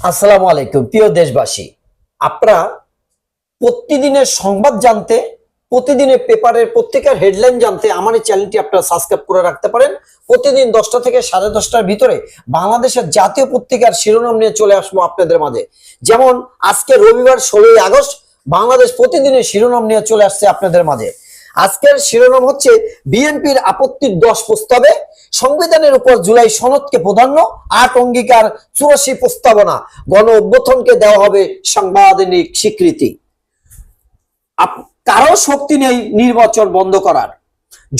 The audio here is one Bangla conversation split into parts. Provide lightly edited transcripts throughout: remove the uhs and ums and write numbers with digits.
আসসালামু আলাইকুম প্রিয় দেশবাসী। আপনারা প্রতিদিনের সংবাদ জানতে, প্রতিদিনের পেপারের পত্রিকার হেডলাইন জানতে আমার এই চ্যানেলটি আপনারা সাবস্ক্রাইব করে রাখতে পারেন। প্রতিদিন 10টা থেকে 10:30টার ভিতরে বাংলাদেশের জাতীয় পত্রিকার শিরোনাম নিয়ে চলে আসবো আপনাদের মাঝে। যেমন আজকে রবিবার 16ই আগস্ট বাংলাদেশ প্রতিদিনের শিরোনাম নিয়ে চলে আসছে আপনাদের মাঝে। আজকের শিরোনাম হচ্ছে বিএনপির আপত্তির 10 প্রস্তাবে সংবিধানের উপর জুলাই সনদকে প্রাধান্য, 8 অঙ্গীকার 84 প্রস্তাবনা, গণ অভ্যুত্থানকে দেওয়া হবে সাংবিধানিক স্বীকৃতি। কারো শক্তি নেই নির্বাচন বন্ধ করার।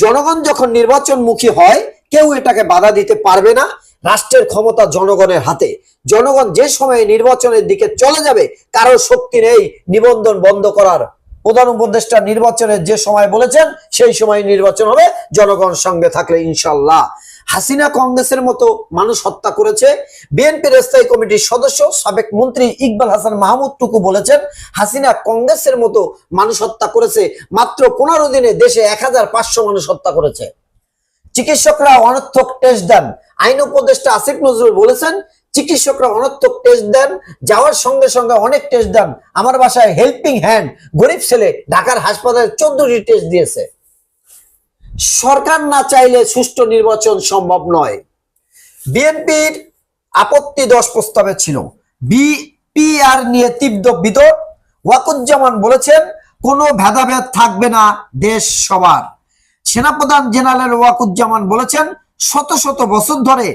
জনগণ যখন নির্বাচনমুখী হয় কেউ এটাকে বাধা দিতে পারবে না। রাষ্ট্রের ক্ষমতা জনগণের হাতে। জনগণ যে সময়ে নির্বাচনের দিকে চলে যাবে কারো শক্তি নেই নিবন্ধন বন্ধ করার। প্রধান উপদেষ্টা নির্বাচনের যে সময় বলেছেন সেই সময় নির্বাচন হবে জনগণ সঙ্গে থাকলে ইনশাল্লাহ। হাসিনা কংগ্রেসের মতো মানুষ হত্যা করেছে। বিএনপির স্থায়ী কমিটির সদস্য সাবেক মন্ত্রী ইকবাল হাসান মাহমুদ টুকু বলেছেন হাসিনা কংগ্রেসের মতো মানুষ হত্যা করেছে। মাত্র 15 দিনে দেশে 1500 মানুষ হত্যা করেছে। চিকিৎসকরা অনর্থক টেস্ট দেন। আইন উপদেষ্টা আসিফ নজরুল বলেছেন চিকিৎসকরা অনর্থক টেস্ট দেন, যাওয়ার সঙ্গে সঙ্গে অনেক টেস্ট দেন। আমার বাসায় হেল্পিং হ্যান্ড গরিব ছেলে ঢাকার হাসপাতালে 14টি টেস্ট দিয়েছে। সরকার না চাইলে সুষ্ঠু নির্বাচন সম্ভব নয়। বিএনপির আপত্তি 10 প্রস্তাবে ছিল। বিপিআর নিয়ে তীব্র বিতর্ক। ওয়াকুজ্জামান বলেছেন কোনো ভেদাভেদ থাকবে না, দেশ সবার। সেনাপ্রধান জেনারেল ওয়াকুজ্জামান বলেছেন শত শত বছর ধরে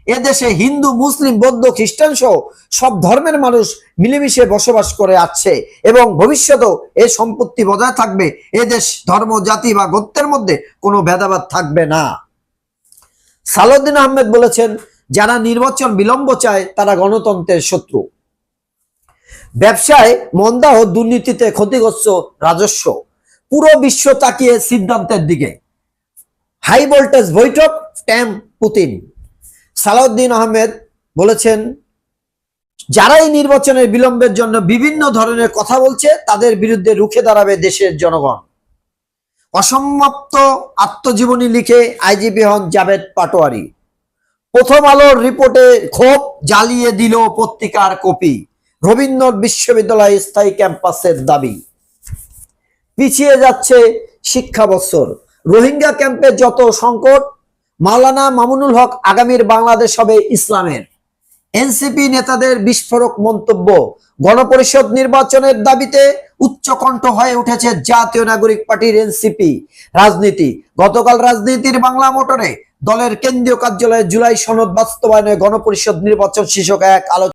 এদেশে হিন্দু, মুসলিম, বৌদ্ধ, খ্রিস্টান সহ সব ধর্মের মানুষ মিলেমিশে বসবাস করে আসছে এবং ভবিষ্যতেও এই সম্পত্তি বজায় থাকবে। এদেশ ধর্ম, জাতি বা গোত্রের মধ্যে কোনো ভেদাভেদ থাকবে না। সালাউদ্দিন আহমেদ বলেছেন যারা নির্বাচন বিলম্ব চায় তারা গণতন্ত্রের শত্রু। ব্যবসায় মন্দা ও দুর্নীতিতে ক্ষতিগ্রস্ত রাজস্ব। পুরো বিশ্ব তাকিয়ে সিদ্ধান্তের দিকে। হাই ভোল্টেজ বৈঠক ট্যাম্প পুতিন। সালাউদ্দিন আহমেদ বলেছেন যারাই নির্বাচনের বিলম্বের জন্য বিভিন্ন ধরনের কথা বলছে তাদের বিরুদ্ধে রুখে দাঁড়াবে দেশের জনগণ। অসমাপ্ত আত্মজীবনী লিখে আইজিপি হন জাভেদ পাটোয়ারি। প্রথম আলোর রিপোর্টে ক্ষোভ, জ্বালিয়ে দিল পত্রিকার কপি। রবীন্দ্র বিশ্ববিদ্যালয় স্থায়ী ক্যাম্পাসের দাবি। পিছিয়ে যাচ্ছে শিক্ষা বছর। রোহিঙ্গা ক্যাম্পে যত সংকট। মাওলানা মামুনুল হক আগামীর বাংলাদেশ হবে ইসলামের। এনসিপি নেতাদের বিস্ফোরক মন্তব্য। গণপরিষদ নির্বাচনের দাবিতে উচ্চকণ্ঠ হয়ে উঠেছে জাতীয় নাগরিক পার্টির এনসিপি। রাজনীতি। গতকাল রাজনীতির বাংলা মোটরে দলের কেন্দ্রীয় কার্যালয়ে জুলাই সনদ বাস্তবায়নে গণপরিষদ নির্বাচন শীর্ষক এক আলোচনা